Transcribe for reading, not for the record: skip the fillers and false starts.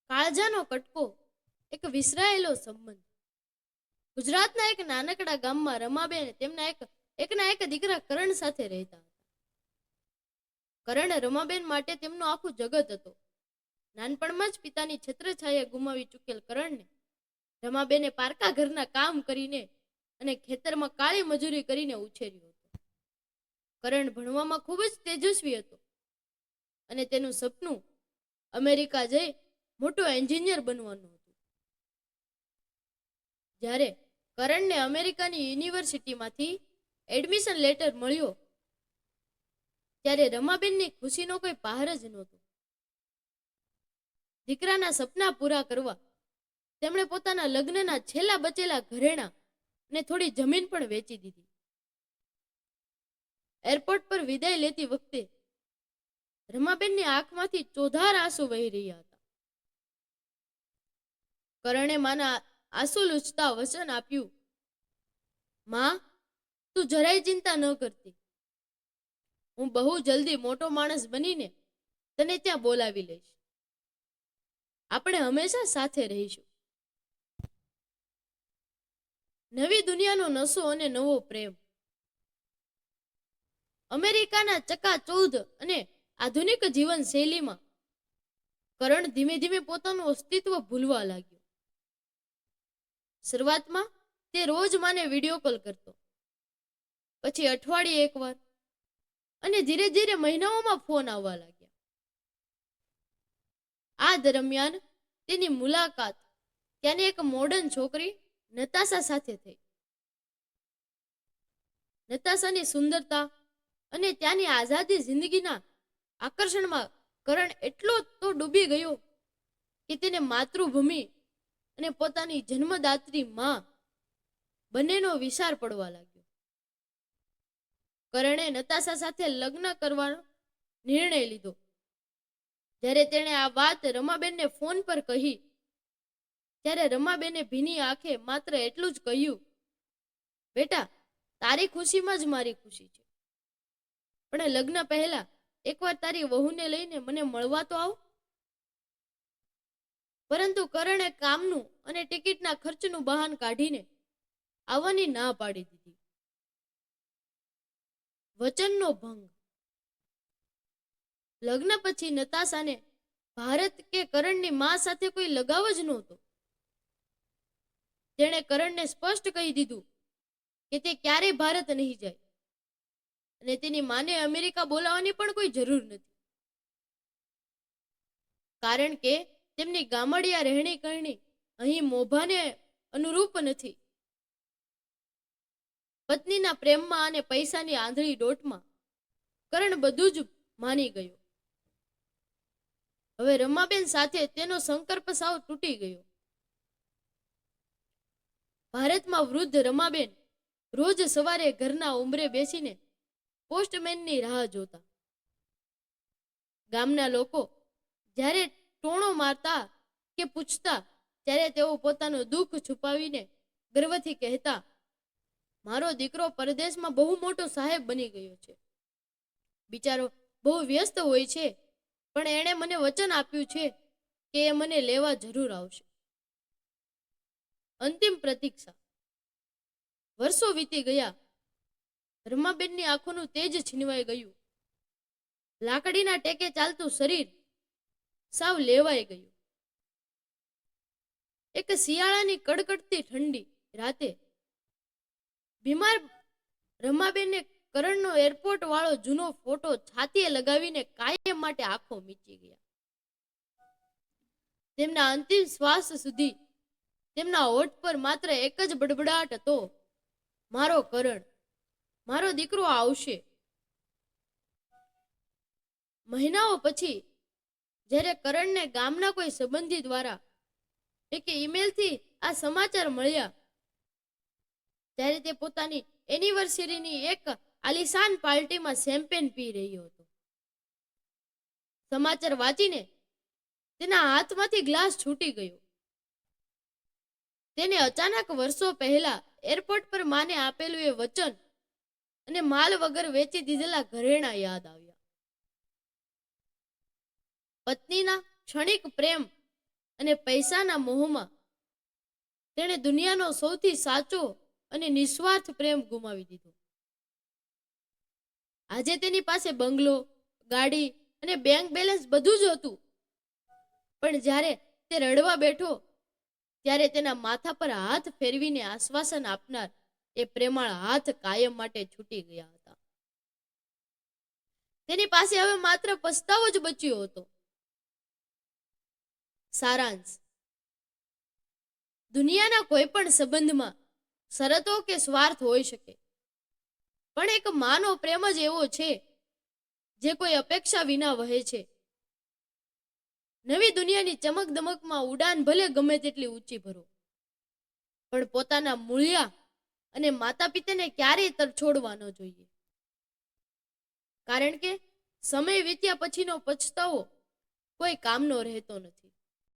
કાળજાનો કટકો, એક વિસરાયેલો સંબંધ. ગુજરાતના એક નાનકડા ગામમાં રમાબેન તેમના એકના એક દીકરા કરણ સાથે રહેતા હતા. કરણ રમાબેન માટે તેમનું આખું જગત હતો. નાનપણમાં જ પિતાની છત્રછાયા ગુમાવી ચૂકેલ કરણને રમાબેને પારકા ઘરના કામ કરીને અને ખેતરમાં કાળી મજૂરી કરીને ઉછેર્યો હતો. કરણ ભણવામાં ખૂબ જ તેજસ્વી હતો અને તેનું સપનું અમેરિકા જઈ મોટો એન્જિનિયર બનવાનું હતું. જ્યારે કરણને અમેરિકાની યુનિવર્સિટીમાંથી એડમિશન લેટર મળ્યો ત્યારે રમાબેનની ખુશીનો કોઈ પાર જ નહોતો. દીકરાના સપના પૂરા કરવા તેમણે પોતાના લગ્નના છેલ્લા બચેલા ઘરેણાં અને થોડી જમીન પણ વેચી દીધી. એરપોર્ટ પર વિદાય લેતી વખતે રમાબેનની આંખમાંથી ચોધાર આંસુ વહી રહ્યા હતા. કરણે માના આંસુ લૂછતા વચન આપ્યું, માં, તું જરાય ચિંતા ન કરતી. હું બહુ જલ્દી મોટો માણસ બનીને તને ત્યાં બોલાવી લઈશ. આપણે હંમેશા સાથે રહીશું. નવી દુનિયાનો નશો અને નવો પ્રેમ. અમેરિકાના ચકાચૌંધ અને આધુનિક જીવન શૈલીમાં કરણ ધીમે ધીમે પોતાનું અસ્તિત્વ ભૂલવા લાગ્યો. શરૂઆતમાં તે રોજ માને વિડીયો કોલ કરતો, પછી અઠવાડિયે એકવાર, અને ધીરે ધીરે મહિનાઓમાં ફોન આવવા લાગ્યા. આ દરમિયાન તેની મુલાકાત ત્યાંની એક મોડર્ન છોકરી નતાશા સાથે થઈ. નતાશાની સુંદરતા અને ત્યાંની આઝાદી જિંદગીના આકર્ષણમાં કરણ એટલો તો ડૂબી ગયો કે તેને માતૃભૂમિ અને પોતાની જન્મદાત્રી માં બંનેનો વિચાર પડવા લાગ્યો. કરણે નતાશા સાથે લગ્ન કરવાનો નિર્ણય લીધો. જ્યારે તેણે આ વાત રમાબેનને ફોન પર કહી ત્યારે રમાબેને ભીની આંખે માત્ર એટલું જ કહ્યું, બેટા, તારી ખુશીમાં જ મારી ખુશી છે, પણ લગ્ન પહેલા એકવાર તારી વહુને લઈને મને મળવા તો આવ. પરંતુ કરણે કામનું અને ટિકિટના ખર્ચનું બહાન કાઢીને આવવાની ના પાડી દીધી. વચનનો ભંગ. લગ્ન પછી નતાશાને ભારત કે કરણની માં સાથે કોઈ લગાવ જ નહોતો. તેણે કરણને સ્પષ્ટ કહી દીધું કે તે ક્યારેય ભારત નહીં જાય અને તેની માને અમેરિકા બોલાવવાની પણ કોઈ જરૂર નથી, કારણ કે તેમની ગામડિયા રહેણી કરણી અહીં મોભાને અનુરૂપ નથી. પત્નીના પ્રેમમાં અને પૈસાની આંધળી દોટમાં કરણ બધું જ માની ગયો. હવે રમાબેન સાથે તેનો સંકલ્પ સાવ તૂટી ગયો. ભારતમાં વૃદ્ધ રમાબેન રોજ સવારે ઘરના ઉંબરે બેસીને પોસ્ટમેનની રાહ જોતા. ગામના લોકો જ્યારે ટોણો મારતા કે પૂછતા ત્યારે તેઓ પોતાનું દુઃખ છુપાવીને ગર્વથી કહેતા, મારો દીકરો પરદેશમાં બહુ મોટો સાહેબ બની ગયો છે. બિચારો બહુ વ્યસ્ત હોય છે, પણ એણે મને વચન આપ્યું છે કે એ મને લેવા જરૂર આવશે. અંતિમ પ્રતીક્ષા. વર્ષો વીતી ગયા. રમાબેનની આંખોનું તેજ છીનવાઈ ગયું. લાકડીના ટેકે ચાલતું શરીર સાવ લેવાઈ ગયું. એક શિયાળાની કડકડતી ઠંડી રાતે બીમાર રમાબેને કરણનો એરપોર્ટ વાળો જૂનો ફોટો છાતીએ લગાવીને કાયમ માટે આંખો મીચી ગયા. તેમના અંતિમ શ્વાસ સુધી તેમના હોઠ પર માત્ર એક જ બડબડાટ હતો, મારો કરણ, મારો દીકરો આવશે. મહિનાઓ પછી જ્યારે કરણને ગામના કોઈ સંબંધી દ્વારા એક ઈમેલથી આ સમાચાર મળ્યા ત્યારે તે પોતાની એનિવર્સરીની એક આલિશાન પાર્ટીમાં શેમ્પેન પી રહ્યો હતો. સમાચાર વાંચીને તેના હાથમાંથી ગ્લાસ છૂટી ગયો. તેને અચાનક વર્ષો પહેલા એરપોર્ટ પર માને આપેલું એ વચન અને માલ વગર વેચી દીધેલા ઘરેણાં યાદ આવ્યા. પત્નીના ક્ષણિક પ્રેમ અને પૈસાના મોહમાં તેણે દુનિયાનો સૌથી સાચો અને નિસ્વાર્થ પ્રેમ ગુમાવી દીધો. આજે તેની પાસે બંગલો, ગાડી અને બેંક બેલેન્સ બધું જ હતું, પણ જ્યારે તે રડવા બેઠો ત્યારે તેના માથા પર હાથ ફેરવીને આશ્વાસન આપનાર એ પ્રેમાળ હાથ કાયમ માટે છૂટી ગયા હતા. તેની પાસે હવે માત્ર પસ્તાવો જ બચ્યો હતો. સારાંશ: દુનિયાના કોઈ પણ સંબંધમાં શરતો કે સ્વાર્થ હોઈ શકે, પણ એક માનો પ્રેમ જ એવો છે જે કોઈ અપેક્ષા વિના વહે છે. નવી દુનિયાની ચમક દમકમાં ઉડાન ભલે ગમે તેટલી ઊંચી ભરો, પણ પોતાના મૂળિયા અને માતા પિતાને ક્યારેય તરછોડવા ન જોઈએ, કારણ કે સમય વીત્યા પછીનો પછતાવો કોઈ કામનો રહેતો નથી.